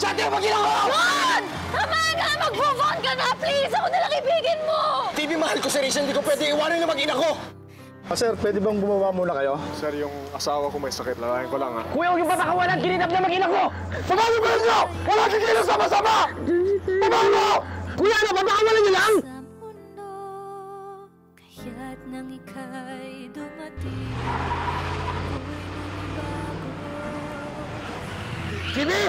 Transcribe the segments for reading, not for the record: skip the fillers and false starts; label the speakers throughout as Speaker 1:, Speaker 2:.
Speaker 1: dati ang mag-ina ko!
Speaker 2: John! Tama na! Mag-move-on ka na, please! Ako nalang ibigin mo!
Speaker 1: TV, mahal ko si Rachel. Hindi ko pwede iwanan yung mag-ina ko!
Speaker 3: Sir, pwede bang bumaba muna kayo?
Speaker 4: Sir, yung asawa ko may sakit. Lalayan ko lang, ha?
Speaker 1: Kuya, huwag yung patakawalan. Kinidap na mag-ina ko! Paano ba nyo? Wala kikilos sama-sama! Paano? Kuya, ano? Patakawalan nyo lang!
Speaker 5: Kaya't nang ika'y dumating,
Speaker 1: Kimi!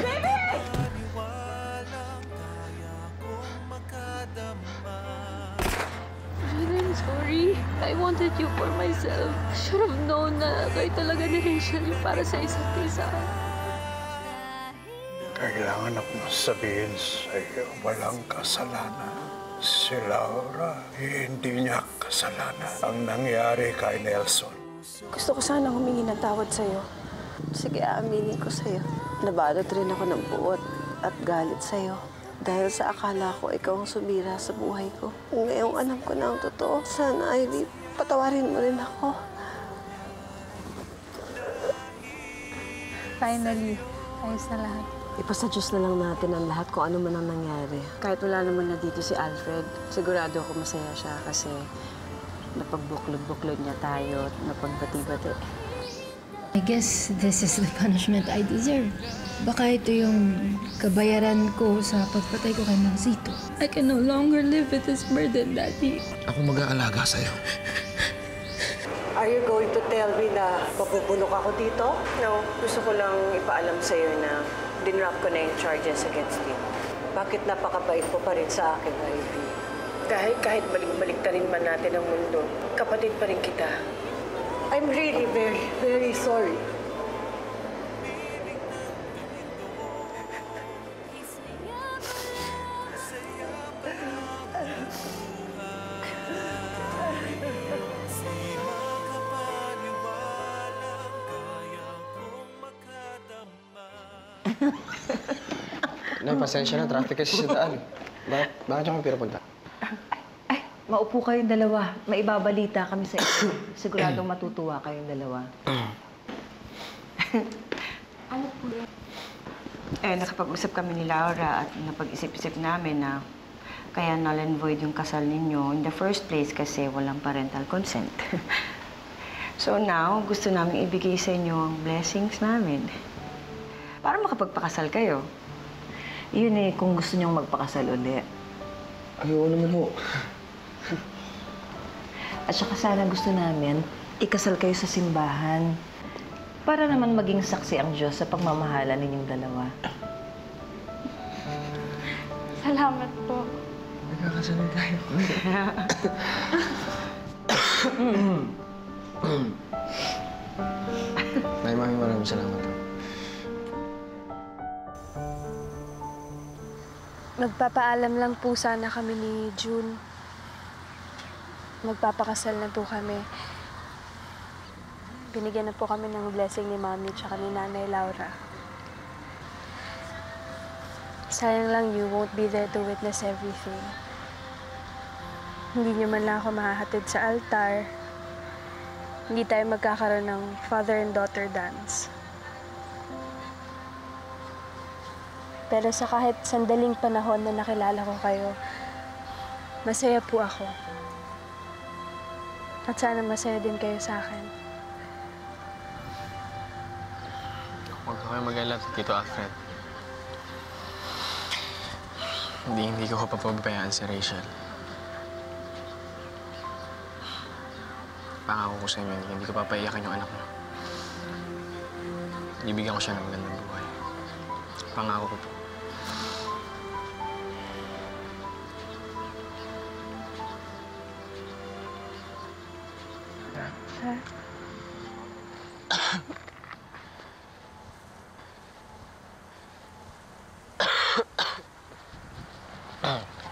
Speaker 2: I'm sorry. I wanted you for myself. Should have known na kayo talaga ni Rachel para sa isa't isa.
Speaker 3: Kailangan akong sabihin sa'yo, walang kasalanan. Si Laura, hindi niya kasalanan ang nangyari kay Nelson.
Speaker 6: Gusto ko sana humingi ng tawad sa'yo. Sige, aaminin ko sa'yo. Nabalot rin ako ng buot at galit sa'yo. Dahil sa akala ko, ikaw ang sumira sa buhay ko. Ngayong alam ko na ang totoo. Sana, Ivy, patawarin mo rin ako.
Speaker 2: Finally, ayos na lahat.
Speaker 6: Ipasa Diyos na lang natin ang lahat kung ano man ang nangyari. Kahit wala naman na dito si Alfred, sigurado ako masaya siya kasi napagbuklod-buklod niya tayo at napagbati-bati.
Speaker 5: I guess this is the punishment I deserve. Baka ito yung kabayaran ko sa pagpatay ko kay Mansito. I can no longer live with this burden, Daddy.
Speaker 1: Ako mag-aalaga sa'yo.
Speaker 6: Are you going to tell me na mapupulok ako dito? No, gusto ko lang ipaalam sa'yo na dinrap ko na yung charges against you. Bakit napakabait mo pa rin sa akin, Ivy? Kahit balik-balik na rin man natin ang mundo, kapatid pa rin kita. I'm really very, very sorry.
Speaker 1: Nay, pasensya na. Traffic kasi sa daan. Bakit siya kami pinapunta?
Speaker 7: Ay, maupo kayong dalawa. May ibabalita kami sa inyo. Siguradong matutuwa kayong dalawa. Ano po yun? Nakapag-usap kami ni Laura at napag-isip-isip namin na kaya null and void yung kasal ninyo in the first place kasi walang parental consent. So now, gusto namin ibigay sa inyo ang blessings namin. Para makapagpakasal kayo. Yun kung gusto niyong magpakasal uli.
Speaker 1: Ayaw naman ho.
Speaker 7: At saka sana gusto namin, ikasal kayo sa simbahan. Para naman maging saksi ang Diyos sa pagmamahala ninyong dalawa.
Speaker 2: Salamat po.
Speaker 1: Nagkakasalan tayo. Nay, maraming salamat.
Speaker 2: Magpapaalam lang po sana kami ni June. Magpapakasal na po kami. Binigyan na po kami ng blessing ni Mami tsaka ni Nanay Laura. Sayang lang you won't be there to witness everything. Hindi niyo man lang ako mahahatid sa altar. Hindi tayo magkakaroon ng father and daughter dance. Pero sa kahit sandaling panahon na nakilala ko kayo, masaya po ako. At sana masaya din kayo sa akin.
Speaker 8: Huwag ka kayo mag-alala, Tito Alfred. Hindi ko papabayaan si Rachel. Pangako ko sa inyo, hindi ko papaiyakan yung anak mo. Ibigyan ko siya ng magandang buhay. Pangako ko po.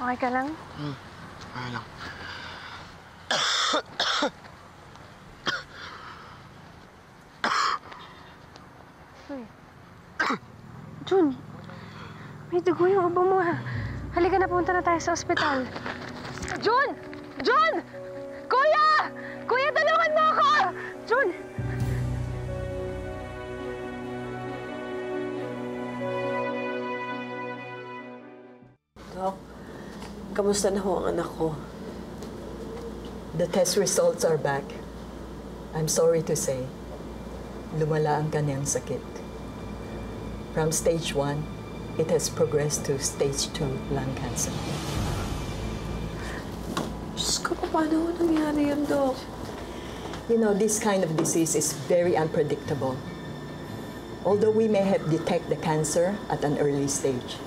Speaker 2: Okay ka lang?
Speaker 8: Okay lang.
Speaker 2: June, may dugo yung ubo mo, ha? Halika na, punta na tayo sa ospital. June! June! Kuya! Kuya, tulungan mo ako! June!
Speaker 6: Doc, kamusta na ho ang anak ko? The test results are back. I'm sorry to say, lumala ang kanyang sakit. From stage 1, it has progressed to stage 2 lung cancer. Diyos ko, paano nangyari yun, Doc? You know, this kind of disease is very unpredictable. Although we may have detected the cancer at an early stage,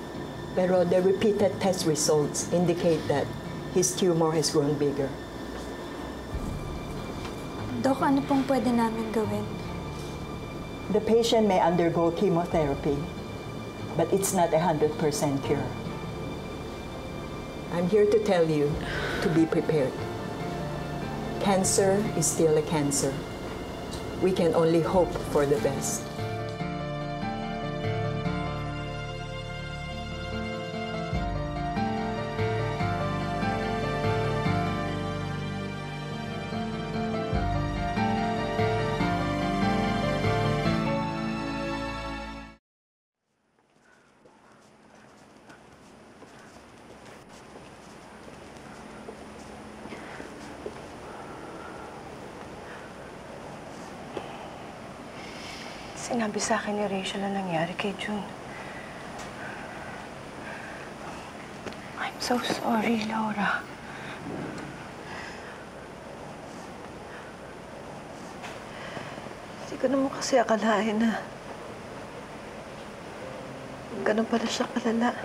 Speaker 6: pero the repeated test results indicate that his tumor has grown bigger.
Speaker 9: Dok, ano pong pwede namin gawin?
Speaker 6: The patient may undergo chemotherapy, but it's not 100% cure. I'm here to tell you to be prepared. Cancer is still a cancer. We can only hope for the best.
Speaker 7: Sinabi sa akin ni Rachel na nangyari kay June. I'm so sorry, Laura.
Speaker 6: Hindi ko naman kasi akalain na ganun pala siya kalala.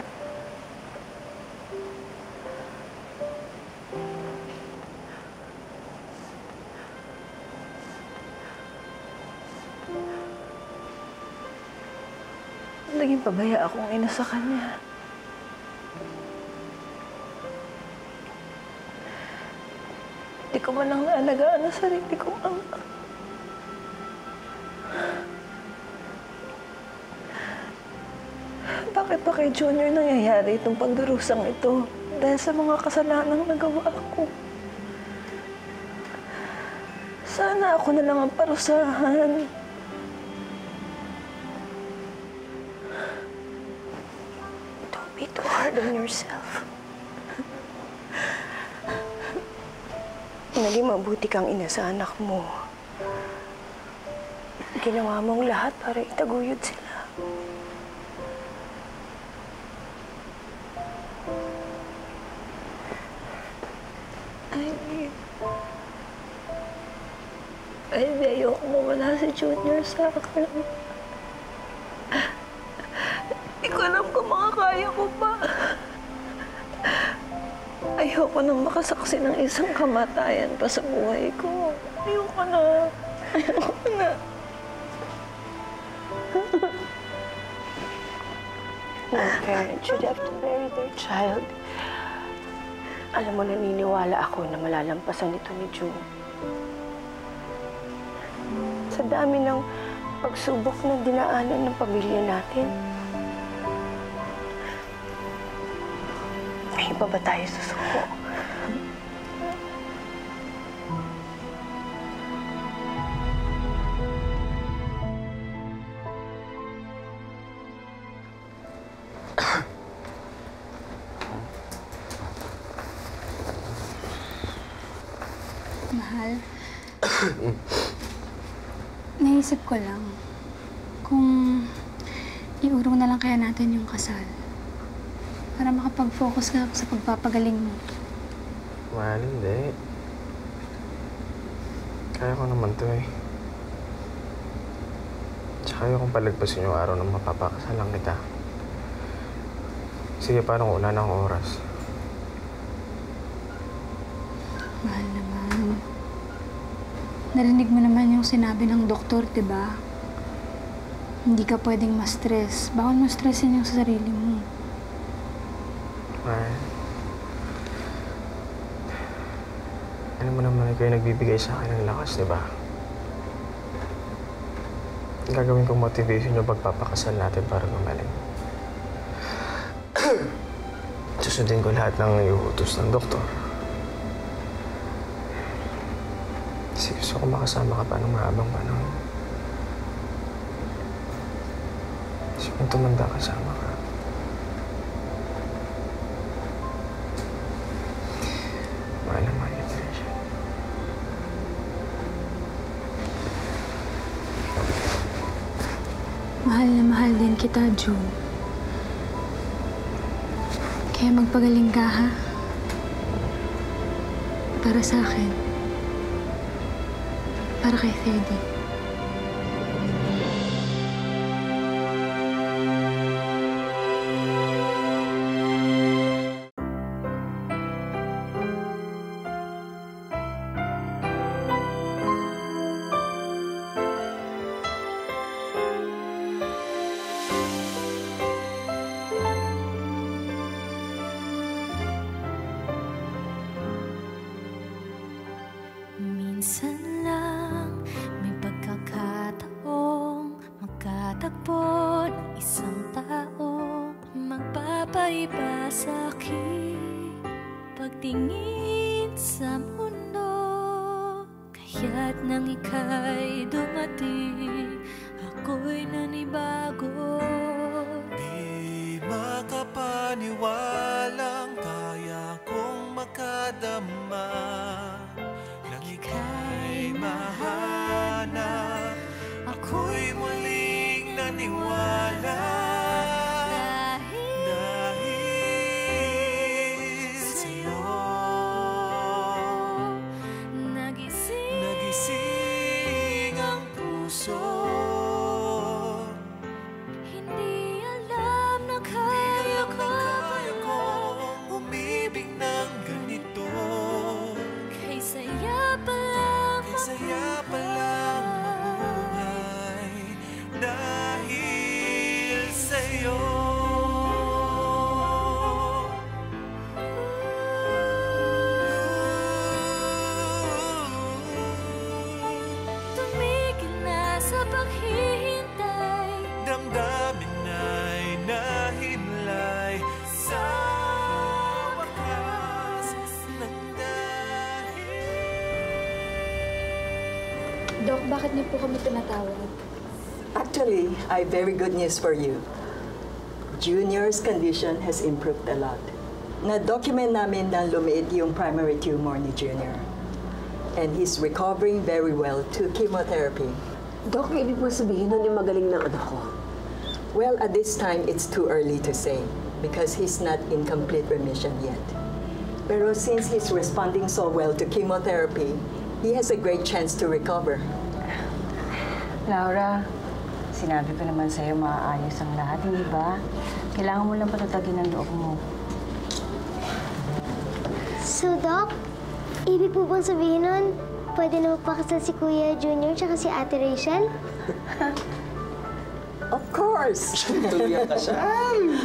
Speaker 6: Naging pabaya akong ina sa kanya. Hindi ko man lang naalagaan ang sarili kong ama. Bakit ba kay Junior nangyayari itong pagdarusang ito? Dahil sa mga kasalanang nagawa ko. Sana ako na lang ang parusahan.
Speaker 7: Be too hard on yourself. Naging mabuti kang ina sa anak mo. Ginawa mong lahat para itaguyod sila.
Speaker 6: Ay, ayoko mawala si Junior sa akin. Hindi ko alam kung makakaya ko pa. Ayoko nang makasaksi ng isang kamatayan pa sa buhay ko. Ayoko na. Ayoko na.
Speaker 7: No parent should have to bury their child. Alam mo, naniniwala ako na malalampasan ito ni June. Sa dami ng pagsubok na dinaanan ng pamilya natin, may iba ba tayo susuko?
Speaker 9: Mahal. Naisip ko lang, kung iurong na lang kaya natin yung kasal. Para makapag-focus ka sa pagpapagaling mo.
Speaker 8: Mahal, hindi. Kaya ko naman to eh. Tsaka ayaw kong palagpasin yung araw na mapapakasalan kita. Sige, paano kung wala ng oras?
Speaker 9: Mahal naman. Narinig mo naman yung sinabi ng doktor, diba? Hindi ka pwedeng ma-stress. Bawal mo stressin yung sarili mo.
Speaker 8: Mahal. Alam mo naman, ikaw yung nagbibigay sa akin ng lakas, diba? Gagawin kong motivation yung pagpapakasal natin para gumaling. Susundin ko lahat ng iuutos ng doktor. Kasi gusto ko makasama ka pa ng mahabang panahon. Kasi kung tumanda kasama ka,
Speaker 9: mahal din kita, June. Kaya magpagaling ka, ha? Para sa akin. Para kay Teddy.
Speaker 10: Minsan lang may pagkakataong magkatagpo ng isang taong magpapaiba sa aking pagtingin sa mundo. Kaya't nang ika'y dumating, ako'y nanibago.
Speaker 11: Di makapaniwalang kaya kong makadama nang ika'y mahanap. Ako'y muling naniwala dahil sa'yo. Nagising ang puso.
Speaker 10: Hindi alam na kaya
Speaker 11: kong umibig ng ganito.
Speaker 10: Kay saya pa lang
Speaker 11: mabuhay dahil sa'yo.
Speaker 10: tumigil na sa paghihintay.
Speaker 11: Damdamin ay nahimlay sa wakas ng
Speaker 9: Dok, bakit niyo po kami tinatawag?
Speaker 6: Actually, I have very good news for you. Junior's condition has improved a lot. Na-document namin na lumiit yung primary tumor ni Junior. And he's recovering very well to chemotherapy.
Speaker 12: Dok, ibig mo sabihin nun yung magaling ng anak ko?
Speaker 6: Well, at this time, it's too early to say because he's not in complete remission yet. Pero since he's responding so well to chemotherapy, he has a great chance to recover.
Speaker 7: Laura, sinabi ko naman sa'yo maaayos ang lahat, hindi ba? Kailangan mo lang patatagin ang loob mo.
Speaker 13: So, Doc, ibig po bang sabihin nun, pwede na magpakasal si Kuya Junior tsaka si Ate Rachel?
Speaker 6: Of course!
Speaker 8: Tuloy ang kasal!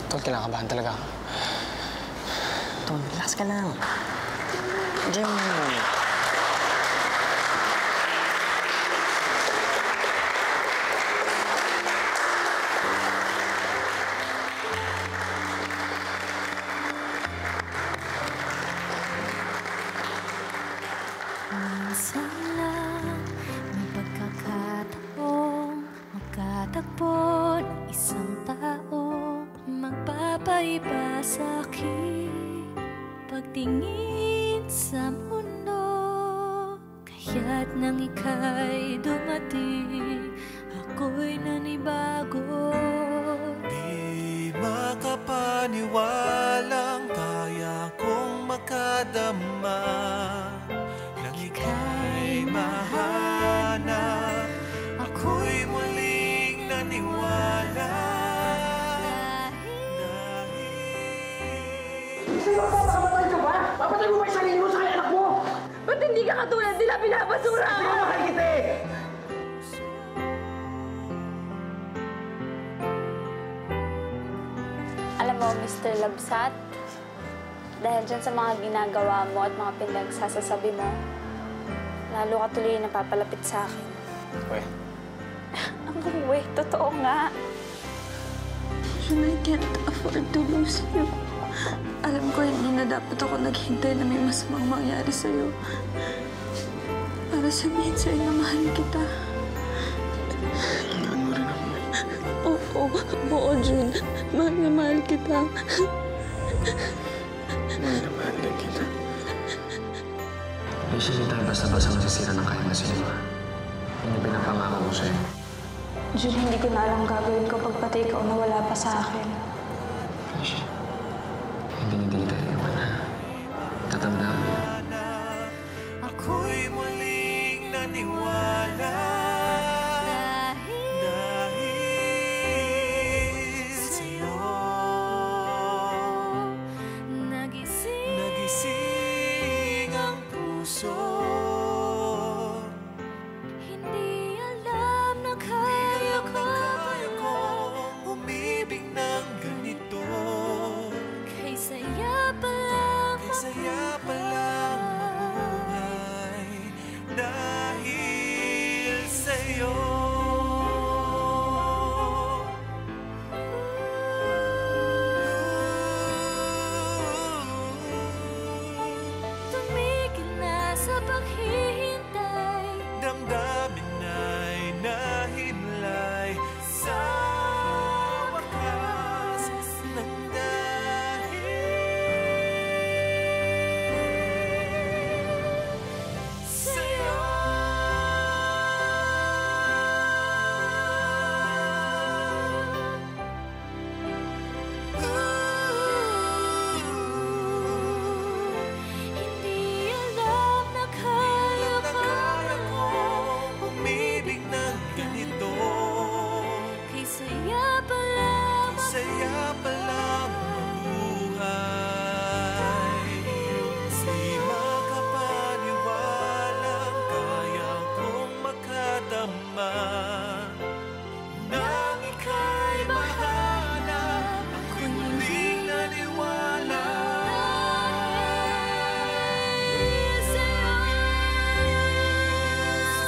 Speaker 8: Tol, kinakabahan talaga ako.
Speaker 7: Tol, relax ka lang. Diyan mo.
Speaker 10: Minsan lang may pagkakataong magkatagpo ng isang taong magpapaiba sa aking pagtingin sa mundo. Kaya't nang ika'y dumating, ako'y nanibago.
Speaker 11: Di makapaniwalang kaya kong makadama nang ika'y mahanap. Ako'y muling naniwala
Speaker 1: Papatay ka ba? Papatay mo ba yung sarili mo sa anak mo?
Speaker 2: Ba't hindi ka katulad nila pinapasura
Speaker 1: Hindi ko mahal kita eh!
Speaker 14: Alam mo, Mr. Labsat, dahil dyan sa mga ginagawa mo at mga pinagsasasabi mo, lalo ka tuloy napapalapit sa akin.
Speaker 8: Uy.
Speaker 14: Ang totoo nga.
Speaker 9: I can't afford to lose you.
Speaker 2: Alam ko hindi na dapat ako naghintay na may masamang mangyari sa'yo. Para sabihin sa'yo na mahal kita.
Speaker 8: Mahal mo rin ako.
Speaker 2: Oo, Jun. Mahal na mahal kita.
Speaker 8: Mahal na mahal din kita. Rachel, hindi tayo basta-basta masisira ng kaya na sila. Yun yung pinapangako ko sa'yo.
Speaker 2: Jun, hindi ko na alam gagawin ko pag pati ikaw nawala pa sa akin.
Speaker 8: Rachel, hindi kita iwan, ha? Tatandaan mo.
Speaker 11: Ako'y muling naniwala dahil sa'yo nagising ang puso.
Speaker 10: Hindi alam na kaya
Speaker 11: kong umibig ng ganito.
Speaker 10: Kay saya pa lang
Speaker 11: mabuhay dahil sa'yo.
Speaker 10: Tumigil na sa paghihintay.
Speaker 11: Damdamin ay nahimlay sa wakas ng sa'yo.
Speaker 10: Hindi alam na kaya
Speaker 11: kong umibig ng ganito.
Speaker 10: Kay saya pa lang
Speaker 11: mabuhay. Di makapaniwalang kaya kong makadama nang ika'y mahanap. Ako'y muling naniwala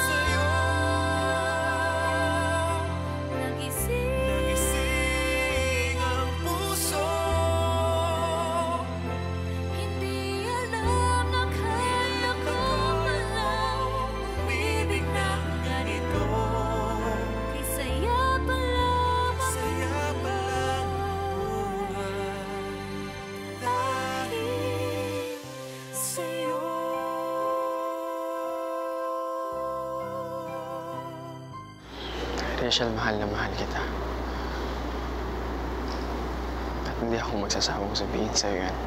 Speaker 11: sa'yo. Nagising ang puso.
Speaker 10: Hindi alam na kaya ko malang
Speaker 11: Umibig ng ganito.
Speaker 10: Kay saya pa lang
Speaker 11: buhay dahil sa'yo.
Speaker 8: Rachel, mahal na mahal kita. At hindi ako magsasawang sabihin sa'yo yan.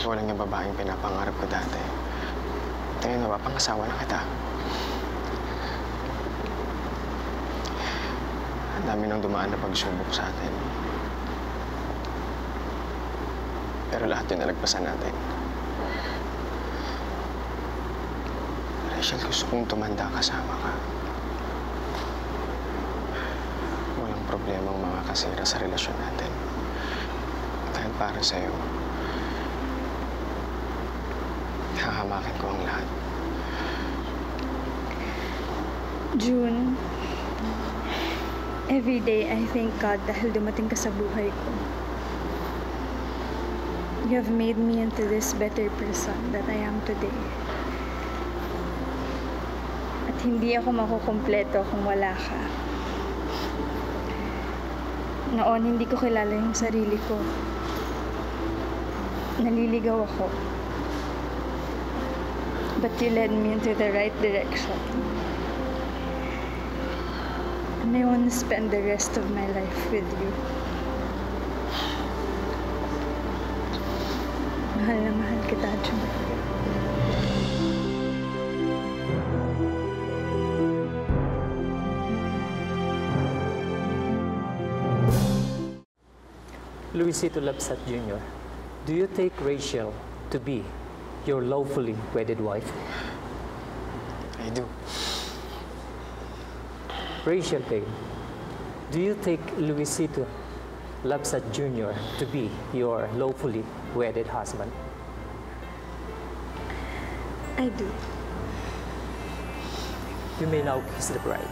Speaker 8: Walang yung babaeng pinapangarap ko dati. Ngayon, mapapangasawa na kita. Ang dami nang dumaan na pagsubok sa atin. Pero lahat yun nalagpasan natin. Rachel, gusto kong tumanda kasama ka. Walang problemang makakasira sa relasyon natin. Dahil para sa'yo, hahamakin ko ang lahat.
Speaker 2: June, every day I thank God dahil dumating ka sa buhay ko. You have made me into this better person that I am today. At hindi ako makukumpleto kung wala ka. Noon, hindi ko kilala yung sarili ko. Naliligaw ako. But you led me into the right direction. And I want to spend the rest of my life with you. Mahal na mahal kita, June.
Speaker 15: Luisito Labsat Jr., do you take Rachel to be your lawfully wedded wife?
Speaker 8: I do.
Speaker 15: Rachel Payne, do you take Luisito Labsat Jr. to be your lawfully wedded husband?
Speaker 2: I do.
Speaker 15: You may now kiss the bride.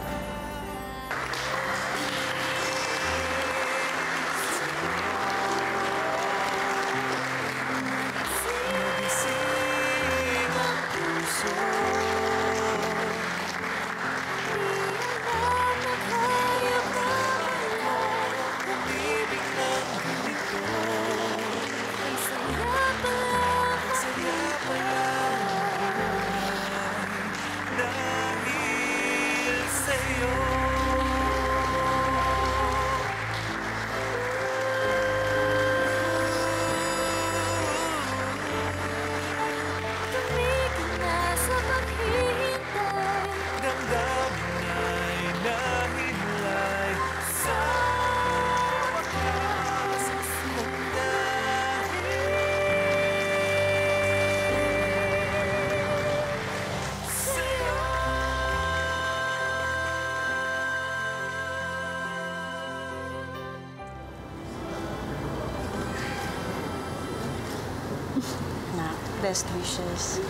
Speaker 7: Best wishes.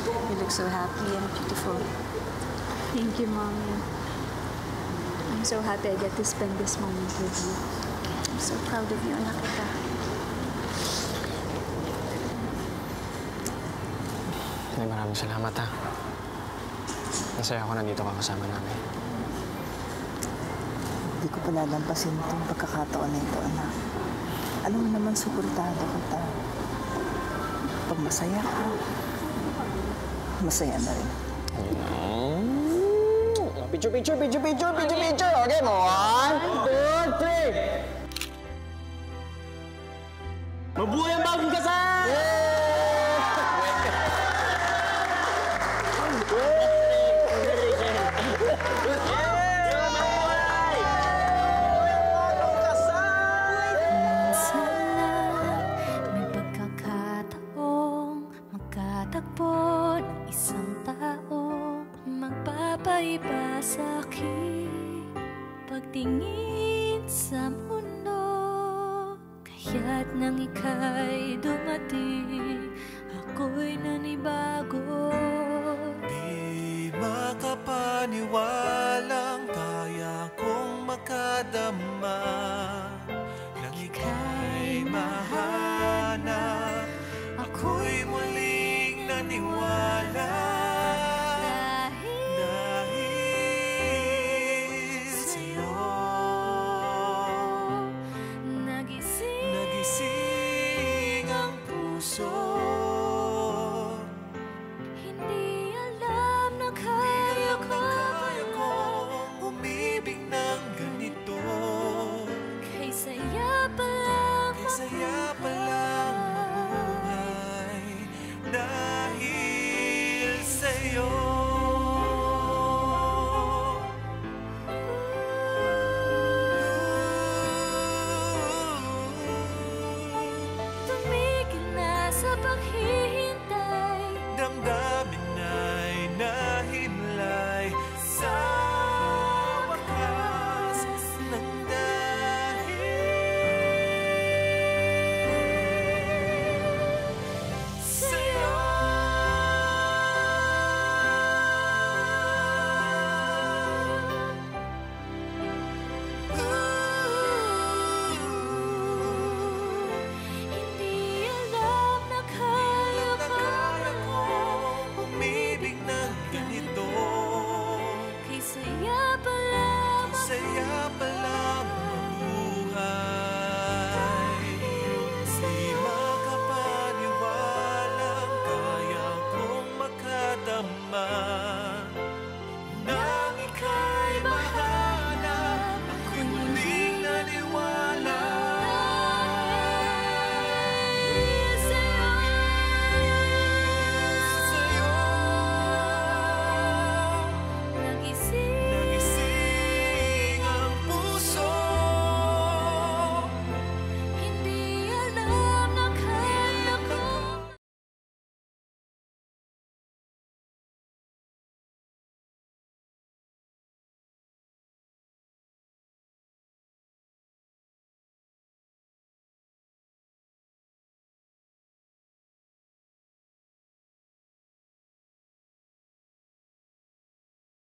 Speaker 7: You look so happy and beautiful.
Speaker 9: Thank you, Mommy. I'm so happy I get to spend this moment with you.
Speaker 7: I'm so proud of you, anak kita.
Speaker 8: Nay, maraming salamat ha. Masaya ako nandito ka kasama namin.
Speaker 16: Hindi ko palalampasin itong pagkakataon na ito, anak. Alam mo naman, suportado kita. Pag masaya ka, masaya na rin.
Speaker 1: Picture. Okay mo? 1, 2, 3. Mabuhay ang bagong kasal!
Speaker 10: May pagkakataong magkatagpo ng isang taong magpapaiba sa aking pagtingin sa mundo. Kaya't nang ika'y dumating, ako'y nanibago.
Speaker 11: Di makapaniwalang kaya kong makadama nang ika'y mahanap. Ako'y muling naniwala.